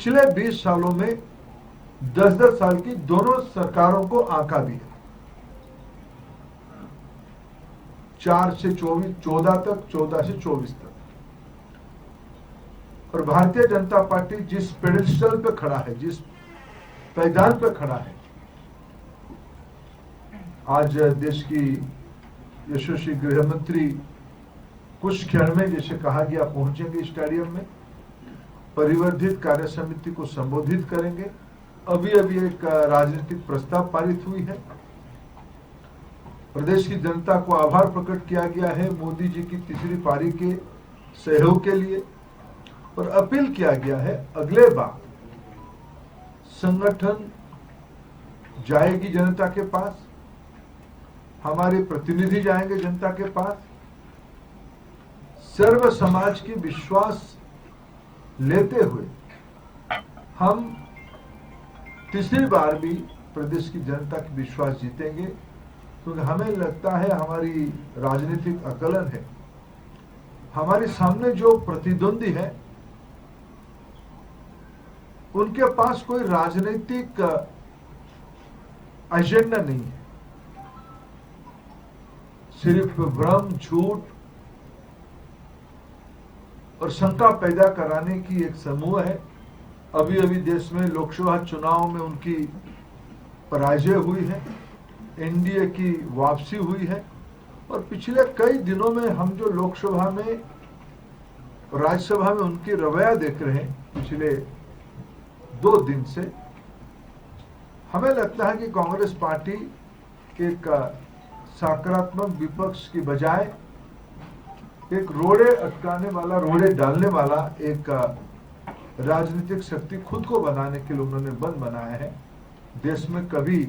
पिछले 20 सालों में 10-10 साल की दोनों सरकारों को आंका भी है। 4 से 24, 14 तक, 14 से 24 तक। और भारतीय जनता पार्टी जिस पेडेस्टल पे खड़ा है, जिस पैदान पे खड़ा है, आज देश की यशस्वी गृह मंत्री कुछ क्षण में, जैसे कहा गया, पहुंचेंगे स्टेडियम में, परिवर्धित कार्य समिति को संबोधित करेंगे। अभी अभी एक राजनीतिक प्रस्ताव पारित हुई है। प्रदेश की जनता को आभार प्रकट किया गया है मोदी जी की तीसरी पारी के सहयोग के लिए, और अपील किया गया है अगले बार संगठन जाएगी जनता के पास, हमारे प्रतिनिधि जाएंगे जनता के पास, सर्व समाज की विश्वास लेते हुए हम तीसरी बार भी प्रदेश की जनता की विश्वास जीतेंगे। क्योंकि हमें लगता है, हमारी राजनीतिक आकलन है, हमारे सामने जो प्रतिद्वंदी है उनके पास कोई राजनीतिक एजेंडा नहीं है, सिर्फ भ्रम, झूठ और शंका पैदा कराने की एक समूह है। अभी अभी देश में लोकसभा चुनाव में उनकी पराजय हुई है, एनडीए की वापसी हुई है, और पिछले कई दिनों में हम जो लोकसभा में, राज्यसभा में उनकी रवैया देख रहे हैं पिछले 2 दिन से, हमें लगता है कि कांग्रेस पार्टी एक सकारात्मक विपक्ष की बजाय एक रोड़े अटकाने वाला, रोड़े डालने वाला एक राजनीतिक शक्ति खुद को बनाने के लिए उन्होंने बंद बनाया है। देश में कभी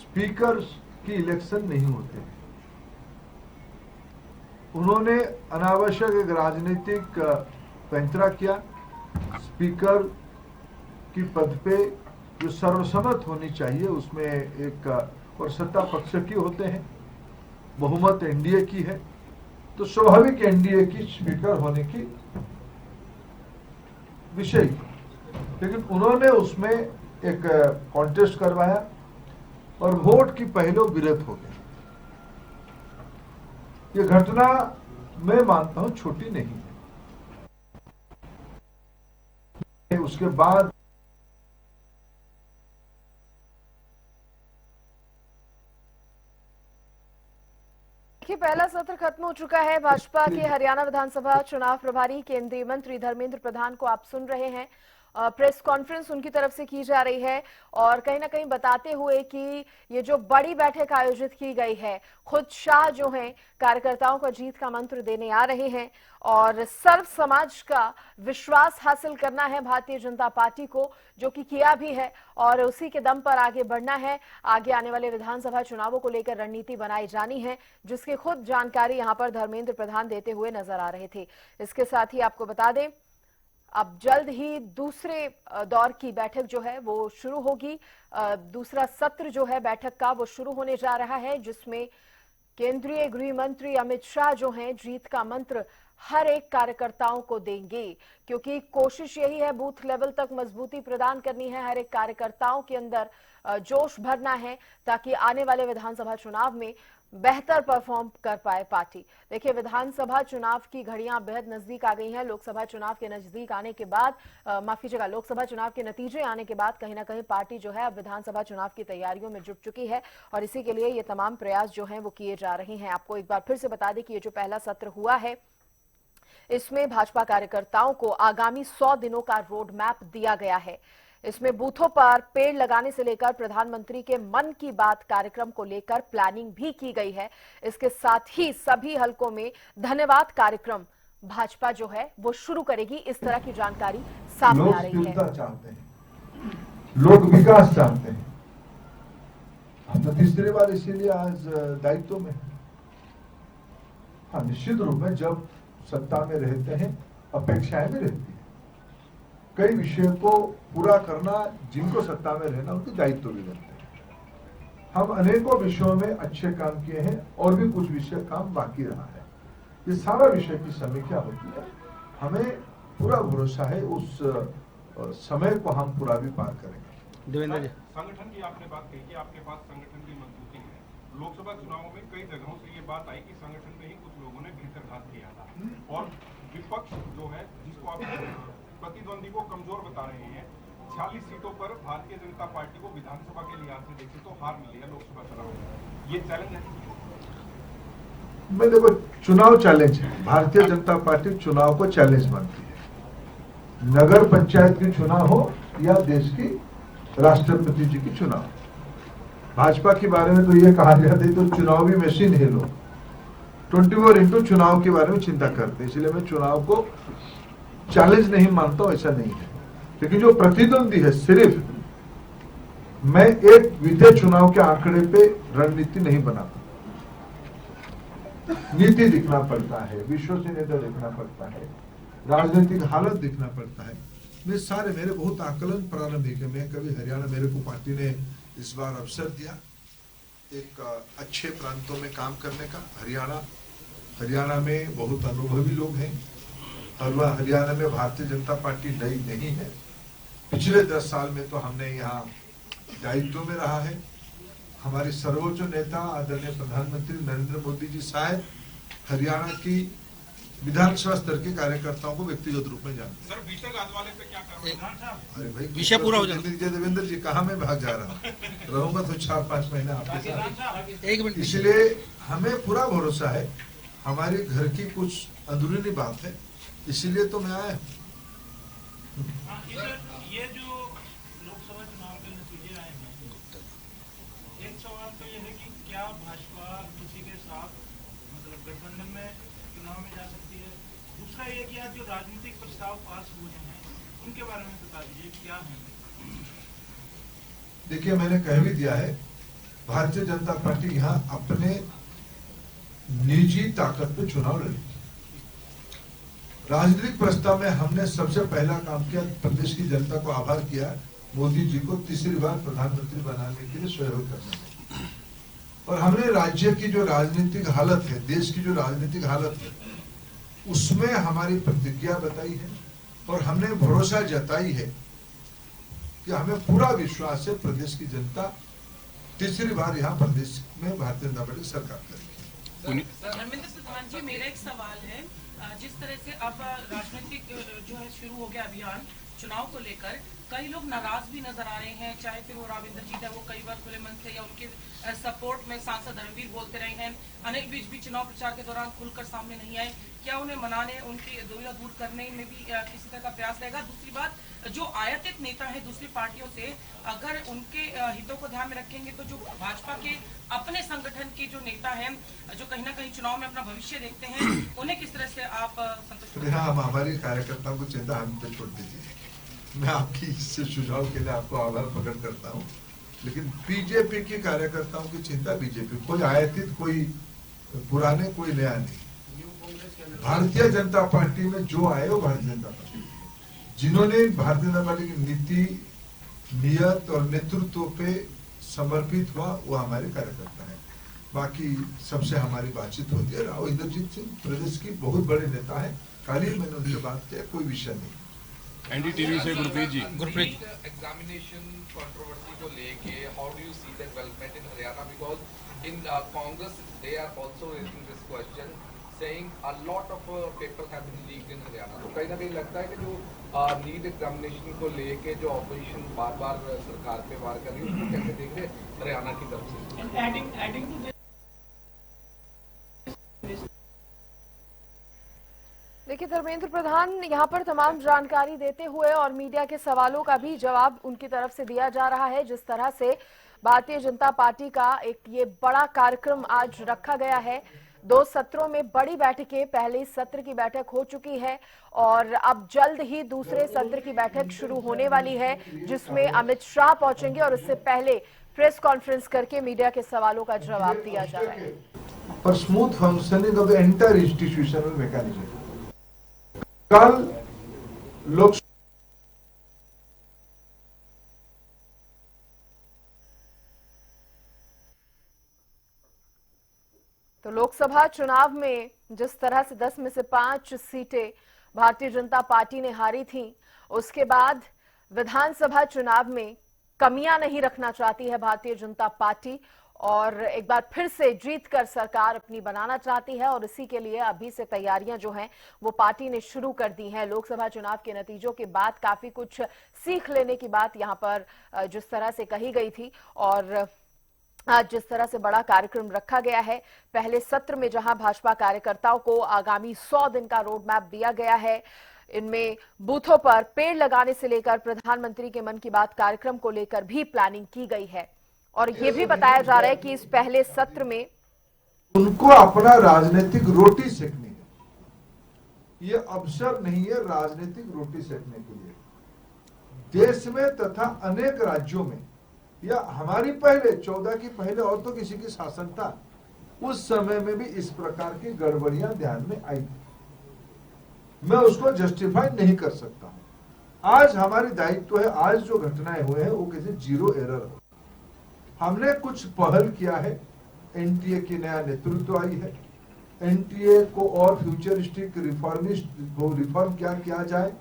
स्पीकर की इलेक्शन नहीं होते हैं। उन्होंने अनावश्यक एक राजनीतिक पैंतरा किया। स्पीकर की पद पे जो सर्वसम्मत होनी चाहिए उसमें एक, और सत्ता पक्ष की होते हैं, बहुमत एनडीए की है, तो स्वाभाविक एनडीए की स्पीकर होने की विषय। लेकिन उन्होंने उसमें एक कॉन्टेस्ट करवाया और वोट की पहले विरत हो गई। ये घटना मैं मानता हूं छोटी नहीं है। उसके बाद पहला सत्र खत्म हो चुका है। भाजपा के हरियाणा विधानसभा चुनाव प्रभारी केंद्रीय मंत्री धर्मेंद्र प्रधान को आप सुन रहे हैं। प्रेस कॉन्फ्रेंस उनकी तरफ से की जा रही है और कहीं ना कहीं बताते हुए कि ये जो बड़ी बैठक आयोजित की गई है, खुद शाह जो हैं कार्यकर्ताओं को जीत का मंत्र देने आ रहे हैं और सर्व समाज का विश्वास हासिल करना है भारतीय जनता पार्टी को, जो कि किया भी है और उसी के दम पर आगे बढ़ना है। आगे आने वाले विधानसभा चुनावों को लेकर रणनीति बनाई जानी है, जिसकी खुद जानकारी यहां पर धर्मेंद्र प्रधान देते हुए नजर आ रहे थे। इसके साथ ही आपको बता दें, अब जल्द ही दूसरे दौर की बैठक जो है वो शुरू होगी। दूसरा सत्र जो है बैठक का वो शुरू होने जा रहा है, जिसमें केंद्रीय गृह मंत्री अमित शाह जो हैं जीत का मंत्र हर एक कार्यकर्ताओं को देंगे, क्योंकि कोशिश यही है बूथ लेवल तक मजबूती प्रदान करनी है, हर एक कार्यकर्ताओं के अंदर जोश भरना है ताकि आने वाले विधानसभा चुनाव में बेहतर परफॉर्म कर पाए पार्टी। देखिए, विधानसभा चुनाव की घड़ियां बेहद नजदीक आ गई हैं। लोकसभा चुनाव के नजदीक आने के बाद माफ कीजिएगा, लोकसभा चुनाव के नतीजे आने के बाद कहीं ना कहीं पार्टी जो है अब विधानसभा चुनाव की तैयारियों में जुट चुकी है और इसी के लिए ये तमाम प्रयास जो हैं वो किए जा रहे हैं। आपको एक बार फिर से बता दें कि ये जो पहला सत्र हुआ है, इसमें भाजपा कार्यकर्ताओं को आगामी 100 दिनों का रोड मैप दिया गया है। इसमें बूथों पर पेड़ लगाने से लेकर प्रधानमंत्री के मन की बात कार्यक्रम को लेकर प्लानिंग भी की गई है। इसके साथ ही सभी हलकों में धन्यवाद कार्यक्रम भाजपा जो है वो शुरू करेगी, इस तरह की जानकारी सामने आ रही है। चाहते हैं, लोग विकास चाहते हैं। हम तो तीसरी बार इसीलिए आज दायित्व में। हाँ, निश्चित रूप में जब सत्ता में रहते हैं अपेक्षाएं भी रहती है। कई विषयों को पूरा करना, जिनको सत्ता में रहना उनके दायित्व भी रहते हैं। हम अनेकों विषयों में अच्छे काम किए हैं और भी कुछ विषय काम बाकी रहा है। ये सारा विषय की समीक्षा होती है। हमें पूरा भरोसा है उस समय को हम पूरा भी पार करेंगे। देवेंद्र जी, संगठन की आपने बात कही कि आपके पास संगठन की मजबूती है। लोकसभा चुनावों में कई जगहों से ये बात आई कि संगठन में ही कुछ लोगों ने भीतरघात किया था और विपक्ष जो है जिसको आप प्रतिद्वंदी को कमजोर बता रहे हैं, 46 सीटों पर भारतीय जनता पार्टी को विधानसभा के लिहाज से देखें तो हार मिली है लोकसभा चुनाव में। ये चैलेंज है। मैं देखो, चुनाव चैलेंज है। भारतीय जनता पार्टी चुनाव को चैलेंज मानती है। नगर पंचायत की चुनाव हो या देश की राष्ट्रपति जी की चुनाव। भाजपा के बारे में तो ये कहा जाता है तो चुनावी मशीन है लोग 24 चुनाव के बारे में चिंता करते हैं, इसलिए मैं चुनाव को चैलेंज नहीं मानता हूं, ऐसा नहीं है। लेकिन जो प्रतिद्वंदी है, सिर्फ मैं एक विधेय चुनाव के आंकड़े पे रणनीति नहीं बनाता। नीति दिखना पड़ता है, विश्वसनीयता दिखना पड़ता है, राजनीतिक हालत दिखना पड़ता है। मेरे बहुत आकलन प्रारंभिक है। मैं कभी हरियाणा, मेरे को पार्टी ने इस बार अवसर दिया एक अच्छे प्रांतों में काम करने का। हरियाणा में बहुत अनुभवी लोग हैं। हरियाणा में भारतीय जनता पार्टी नई नहीं है। पिछले 10 साल में तो हमने यहाँ दायित्व में रहा है। हमारे सर्वोच्च नेता आदरणीय प्रधानमंत्री नरेंद्र मोदी जी शायद हरियाणा की विधानसभा स्तर के कार्यकर्ताओं को व्यक्तिगत रूप में जानते हैं। सर, भीतरघात वाले पे क्या करना? अरे भाई, विषय पूरा हो जाए। देवेंद्र जी, कहाँ मैं भाग जा रहा हूँ? रहूंगा तो 4-5 महीने आपके साथ। एक मिनट। इसलिए हमें पूरा भरोसा है। हमारे घर की कुछ अंदरूनी बात है, इसीलिए तो मैं आया। ये जो लोकसभा चुनाव के नतीजे आए हैं, एक सवाल तो ये है कि क्या भाजपा किसी के साथ मतलब गठबंधन में चुनाव में जा सकती है? दूसरा ये कि आज जो राजनीतिक प्रस्ताव पास हुए हैं उनके बारे में बता दीजिए, क्या है? देखिए, मैंने कह भी दिया है, भारतीय जनता पार्टी यहाँ अपने निजी ताकत पे चुनाव लड़ेगी। राजनीतिक प्रस्ताव में हमने सबसे पहला काम किया, प्रदेश की जनता को आभार किया, मोदी जी को तीसरी बार प्रधानमंत्री बनाने के लिए सहयोग करना। और हमने राज्य की जो राजनीतिक हालत है, देश की जो राजनीतिक हालत है, उसमें हमारी प्रतिज्ञा बताई है और हमने भरोसा जताई है कि हमें पूरा विश्वास है प्रदेश की जनता तीसरी बार यहाँ प्रदेश में भारतीय जनता पार्टी सरकार करेगी। धर्मेंद्र प्रधान जी, मेरा एक सवाल है। जिस तरह से अब राजनीतिक जो है शुरू हो गया अभियान चुनाव को लेकर, कई लोग नाराज भी नजर आ रहे हैं, चाहे फिर वो राविंदर जी है, वो कई बार खुले मन से या उनके सपोर्ट में सांसद धर्मवीर बोलते रहे हैं। अनिल विज भी चुनाव प्रचार के दौरान खुलकर सामने नहीं आए। क्या उन्हें मनाने, उनकी दुविधा दूर करने में भी किसी तरह का प्रयास रहेगा? दूसरी बात, जो आयातित नेता है दूसरी पार्टियों से, अगर उनके हितों को ध्यान में रखेंगे तो जो भाजपा के अपने संगठन के जो नेता हैं, जो कहीं ना कहीं चुनाव में अपना भविष्य देखते हैं, उन्हें किस तरह से आप संतुष्ट? हम हमारी कार्यकर्ताओं को चिंता हम पे छोड़ दीजिए। मैं आपकी इससे सुझाव के लिए आपको आभार प्रकट करता हूँ, लेकिन बीजेपी के कार्यकर्ताओं की चिंता बीजेपी, कोई आयातित, कोई पुराने, कोई नया नहीं। भारतीय जनता पार्टी में जो आए वो भारतीय जनता पार्टी, जिन्होंने भारतीय जनता पार्टी की नीति, नियत और नेतृत्व पे समर्पित हुआ, वो हमारे कार्यकर्ता है। बाकी सबसे हमारी बातचीत होती है। राव इंद्रजीत सिंह प्रदेश की बहुत बड़े नेता है, कल ही मैंने उनसे बात किया, कोई विषय नहीं। एनडीटीवी से गुरप्रीत जी। एग्जामिनेशन कंट्रोवर्सी को लेके how do you see the development in Haryana, because in Congress they are also raising this question saying a lot of papers have been leaked in Haryana. तो कहीं ना कहीं लगता है कि जो नीट एग्जामिनेशन को लेके जो ऑपोजिशन बार बार सरकार पे वार कर रही है, उसको कैसे देख रहे हरियाणा की तरफ से? देखिए, धर्मेंद्र प्रधान यहाँ पर तमाम जानकारी देते हुए और मीडिया के सवालों का भी जवाब उनकी तरफ से दिया जा रहा है। जिस तरह से भारतीय जनता पार्टी का एक ये बड़ा कार्यक्रम आज रखा गया है, 2 सत्रों में बड़ी बैठकें, पहले सत्र की बैठक हो चुकी है और अब जल्द ही दूसरे सत्र की बैठक शुरू होने वाली है, जिसमें अमित शाह पहुंचेंगे और उससे पहले प्रेस कॉन्फ्रेंस करके मीडिया के सवालों का जवाब दिया जा रहा है। For smooth functioning of the entire institutional mechanism. कल लोक तो लोकसभा चुनाव में जिस तरह से 10 में से 5 सीटें भारतीय जनता पार्टी ने हारी थी, उसके बाद विधानसभा चुनाव में कमियां नहीं रखना चाहती है भारतीय जनता पार्टी और एक बार फिर से जीतकर सरकार अपनी बनाना चाहती है और इसी के लिए अभी से तैयारियां जो हैं वो पार्टी ने शुरू कर दी हैं। लोकसभा चुनाव के नतीजों के बाद काफी कुछ सीख लेने की बात यहां पर जिस तरह से कही गई थी और आज जिस तरह से बड़ा कार्यक्रम रखा गया है, पहले सत्र में जहां भाजपा कार्यकर्ताओं को आगामी 100 दिन का रोड मैप दिया गया है, इनमें बूथों पर पेड़ लगाने से लेकर प्रधानमंत्री के मन की बात कार्यक्रम को लेकर भी प्लानिंग की गई है और ये भी बताया जा रहा है कि इस पहले सत्र में उनको अपना राजनीतिक रोटी सेकनी है। ये अवसर नहीं है राजनीतिक रोटी सेकने के लिए। देश में तथा अनेक राज्यों में या हमारी पहले 14 की पहले और तो किसी की शासन था, उस समय में भी इस प्रकार की गड़बड़ियां ध्यान में आई थी। मैं उसको जस्टिफाई नहीं कर सकता हूं। आज हमारी दायित्व है, आज जो घटनाएं हुए हैं वो किसी जीरो एरर हो। हमने कुछ पहल किया है, एनटीए की नया नेतृत्व आई है, एनटीए को और फ्यूचरिस्टिक रिफॉर्म क्या किया जाए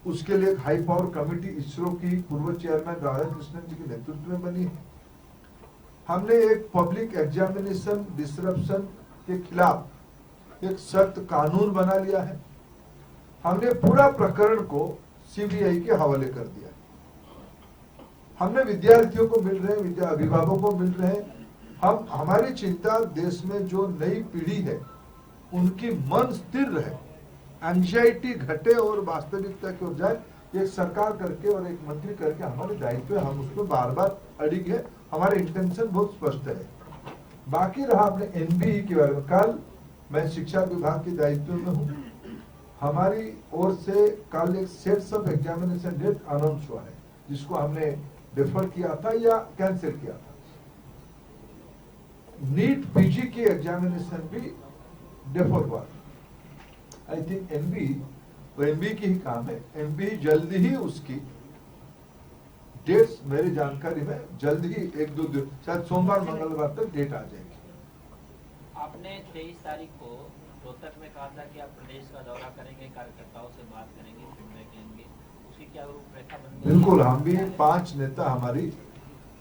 उसके लिए एक हाई पावर कमेटी इसरो की पूर्व चेयरमैन राधाकृष्णन जी के नेतृत्व में बनी है। हमने एक पब्लिक एग्जामिनेशन डिसरप्शन के खिलाफ एक सख्त कानून बना लिया है। हमने पूरा प्रकरण को सीबीआई के हवाले कर दिया है। हमने विद्यार्थियों को मिल रहे हैं, अभिभावकों को मिल रहे हैं। हमारी चिंता देश में जो नई पीढ़ी है उनकी मन स्थिर रहे, एंजाइटी घटे और वास्तविकता की ओर जाए। एक सरकार करके और एक मंत्री करके हमारे दायित्व है, हम उसको बार बार अड़िग है। हमारे इंटेंशन बहुत स्पष्ट है। बाकी रहा अपने एनबीई के बारे में, कल मैं शिक्षा विभाग के दायित्व में हूँ। हमारी ओर से कल एक sets of examination date announce हुआ है जिसको हमने डिफर किया था या कैंसिल किया था। नीट पीजी की एग्जामिनेशन भी डिफर हुआ। आई थिंक एनबीई की ही काम है। एनबीई जल्दी ही उसकी डेट्स मेरी जानकारी में जल्दी ही 1-2 दिन, शायद सोमवार मंगलवार तक डेट आ जाएगी। आपने 23 तारीख को रोहतक में कहा था कि आप प्रदेश का दौरा करेंगे, कार्यकर्ताओं से बात करेंगे, फीडबैक लेंगे, उसकी क्या रूपरेखा बन गई? बिल्कुल, हम भी 5 नेता, हमारी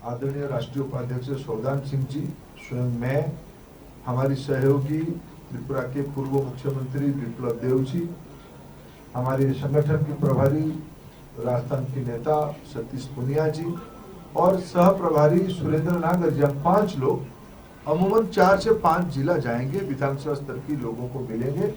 आदरणीय राष्ट्रीय उपाध्यक्ष सौदान सिंह जी, स्वयं मैं, हमारी सहयोगी त्रिपुरा के पूर्व मुख्यमंत्री विप्लव देव जी, हमारे संगठन के प्रभारी राजस्थान के नेता सतीश पुनिया जी और सह प्रभारी सुरेंद्र नागर जी, हम 5 लोग अमूमन 4 से 5 जिला जाएंगे, विधानसभा स्तर की लोगों को मिलेंगे।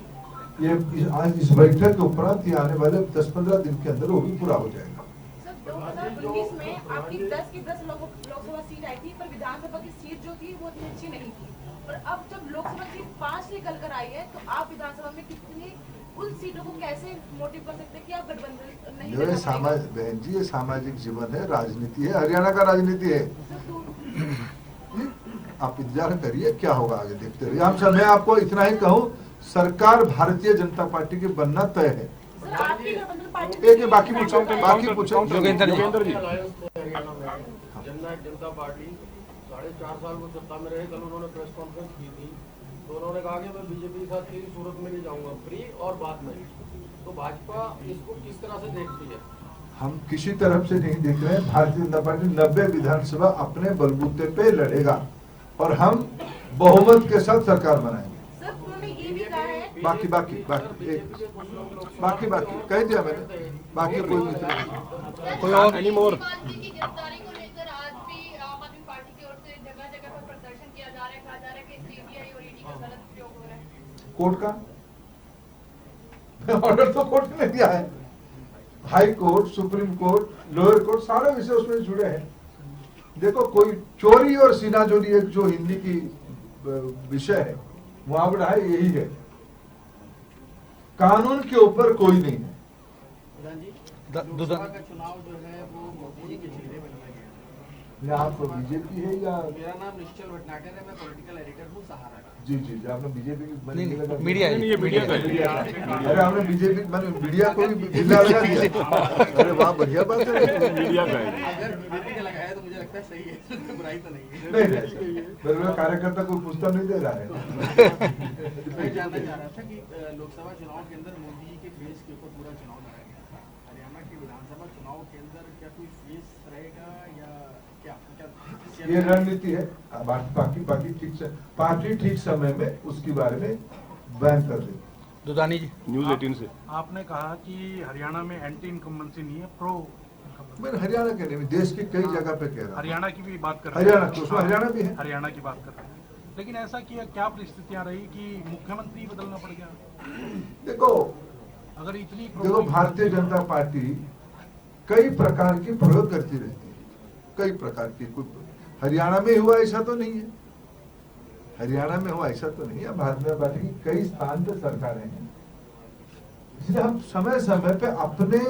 ये आज इस बैठक के उपरांत ये आने वाले 10-15 दिन के अंदर वो भी पूरा हो जाएगा। सर, 2019 में आपकी 10 की 10 लोकसभा सीट आई थी, पर विधानसभा की सीट जो थी वो इतनी अच्छी नहीं थी। और अब जब लोकसभा सीट 5 निकल कर आई है, तो आप विधानसभा में कितनी उन सीटों को कैसे मोटिव कर सकते हैं कि आप गठबंधन नहीं? बहन जी, ये सामाजिक जीवन है, राजनीति है, हरियाणा का राजनीति है। आप इंतजार करिए, क्या होगा आगे देखते रहिए। हम सब, मैं आपको इतना ही कहूँ, सरकार भारतीय जनता पार्टी की बनना तय है। एक बाकी पूछो योगेंद्र जी। जनता पार्टी 4.5 साल वो सत्ता में रहे। कल उन्होंने प्रेस कॉन्फ्रेंस की थी तो उन्होंने कहा कि मैं बीजेपी के साथ किसी सूरत में नहीं जाऊंगा, फ्री और बात नहीं। तो भाजपा इसको किस तरह से देखती है? हम किसी तरफ से नहीं देख रहे हैं। भारतीय जनता पार्टी 90 विधानसभा अपने बलबूते पे लड़ेगा और हम बहुमत के साथ सरकार बनाएंगे। बाकी कह दिया मैंने, बाकी कोई और एनी मोर। कोर्ट का ऑर्डर तो कोर्ट ने दिया है। High court, supreme court, lower court, सारे विषय उसमें जुड़े हैं। देखो, कोई चोरी और सीनाचोरी एक जो हिंदी की विषय है, मुहावरा है, यही है। कानून के ऊपर कोई नहीं है। लोकसभा का चुनाव जो है वो मोदी जी के चेहरे बनाया गया। आप बीजेपी है या? मेरा नाम निश्चल भटनागर है, मैं पॉलिटिकल एडिटर हूँ सहारा का। जी, आपने बीजेपी मीडिया अरे हमने बीजेपी मीडिया को भी जिला लगा दिया। अरे वाह, बढ़िया बात है। मीडिया का अगर बीजेपी का लगाया तो मुझे लगता है सही है, बुराई तो नहीं है। नहीं, कार्यकर्ता कोई पुस्तक नहीं दे रहा है। मैं जानना चाह रहा था कि लोकसभा चुनाव के अंदर मोदी के फेस के ऊपर पूरा चुनाव लड़ा गया था। हरियाणा के विधानसभा चुनाव चुनाव के अंदर क्या कोई फेस रहेगा या क्या ये रणनीति है। बाकी पार्टी ठीक समय में उसके बारे में बयान कर देगी। दुदानी जी न्यूज़ 18 से आपने कहा कि हरियाणा में एंटी इनकम्बेंसी नहीं है, प्रो। मैं हरियाणा के नहीं, देश की कई जगह पे कह रहा हूँ। हरियाणा की भी बात कर रहे हैं। हरियाणा की, उसमें हरियाणा भी है। हरियाणा की बात कर रहे हैं, लेकिन ऐसा क्या परिस्थितियां रही कि मुख्यमंत्री बदलना पड़ गया? देखो अगर इतनी भारतीय जनता पार्टी कई प्रकार के प्रयोग करती रहती है, कई प्रकार की। हरियाणा में हुआ ऐसा तो नहीं है, हरियाणा में हुआ ऐसा तो नहीं है। भारतीय जनता पार्टी की कई स्थान पे सरकारें हैं, इसलिए हम समय समय पे अपने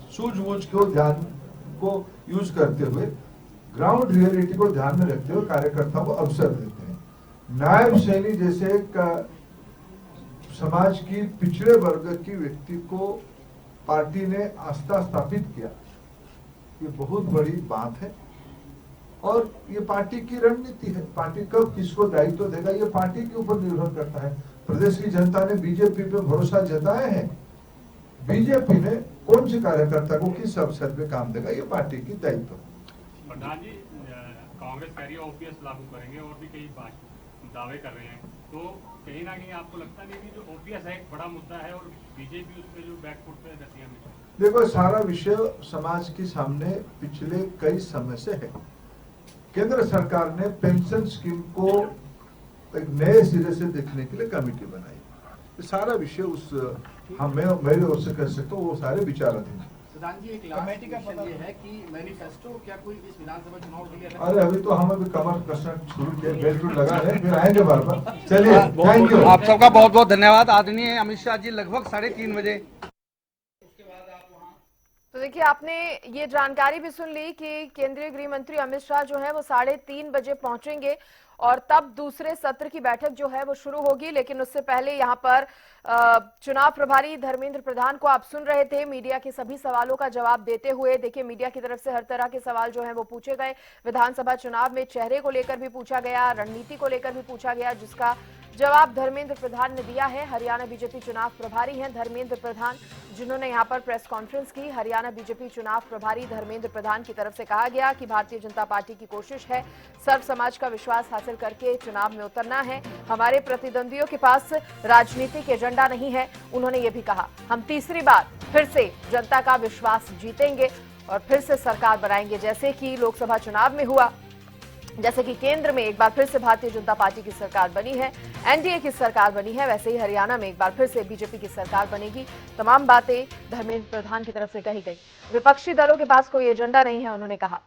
सूझबूझ को ध्यान को यूज करते हुए, ग्राउंड रियलिटी को ध्यान में रखते हुए कार्यकर्ताओं को अवसर देते हैं। नायब सैनी जैसे समाज की पिछड़े वर्ग की व्यक्ति को पार्टी ने आस्था स्थापित किया, ये बहुत बड़ी बात है और ये पार्टी की रणनीति है। पार्टी कब किसको दायित्व देगा ये पार्टी के ऊपर निर्भर करता है। प्रदेश की जनता ने बीजेपी पे भरोसा जताया है, बीजेपी ने कौन से कार्यकर्ता को किस अवसर पे काम देगा ये पार्टी की दायित्व है। प्रधान जी, कांग्रेस कह रही है ओपीएस लागू करेंगे और भी कई दावे कर रहे हैं, तो कहीं ना कहीं आपको लगता नहीं कि जो ओपीएस है एक बड़ा मुद्दा है और बीजेपी उस पर जो बैकफुट पे रहती है? देखो, सारा विषय समाज के सामने पिछले कई समय से है। केंद्र सरकार ने पेंशन स्कीम को एक नए सिरे से देखने के लिए कमेटी बनाई। सारा विषय उस मेरे ओर से कह सकता हूँ, वो सारे विचाराधीन। सुदान जी, एक कमेटी का पता ये है कि मैनिफेस्टो क्या कोई इस विधानसभा चुनाव के लिए? अरे अभी तो हम अभी कमर कसरत शुरू किया, बेल्ट लगा रहे हैं, फिर आएंगे बार बार। चलिए, थैंक यू। आप सबका बहुत बहुत धन्यवाद। आदरणीय अमित शाह जी लगभग 3:30 बजे। तो देखिए, आपने ये जानकारी भी सुन ली कि केंद्रीय गृह मंत्री अमित शाह जो है वो 3:30 बजे पहुंचेंगे और तब दूसरे सत्र की बैठक जो है वो शुरू होगी। लेकिन उससे पहले यहाँ पर चुनाव प्रभारी धर्मेंद्र प्रधान को आप सुन रहे थे मीडिया के सभी सवालों का जवाब देते हुए। देखिए, मीडिया की तरफ से हर तरह के सवाल जो है वो पूछे गए। विधानसभा चुनाव में चेहरे को लेकर भी पूछा गया, रणनीति को लेकर भी पूछा गया, जिसका जवाब धर्मेंद्र प्रधान ने दिया है। हरियाणा बीजेपी चुनाव प्रभारी हैं धर्मेंद्र प्रधान, जिन्होंने यहां पर प्रेस कॉन्फ्रेंस की। हरियाणा बीजेपी चुनाव प्रभारी धर्मेंद्र प्रधान की तरफ से कहा गया कि भारतीय जनता पार्टी की कोशिश है सर्व समाज का विश्वास हासिल करके चुनाव में उतरना है। हमारे प्रतिद्वंदियों के पास राजनीतिक एजेंडा नहीं है। उन्होंने ये भी कहा, हम तीसरी बार फिर से जनता का विश्वास जीतेंगे और फिर से सरकार बनाएंगे, जैसे कि लोकसभा चुनाव में हुआ, जैसे कि केंद्र में एक बार फिर से भारतीय जनता पार्टी की सरकार बनी है, एनडीए की सरकार बनी है, वैसे ही हरियाणा में एक बार फिर से बीजेपी की सरकार बनेगी। तमाम बातें धर्मेंद्र प्रधान की तरफ से कही गई। विपक्षी दलों के पास कोई एजेंडा नहीं है, उन्होंने कहा।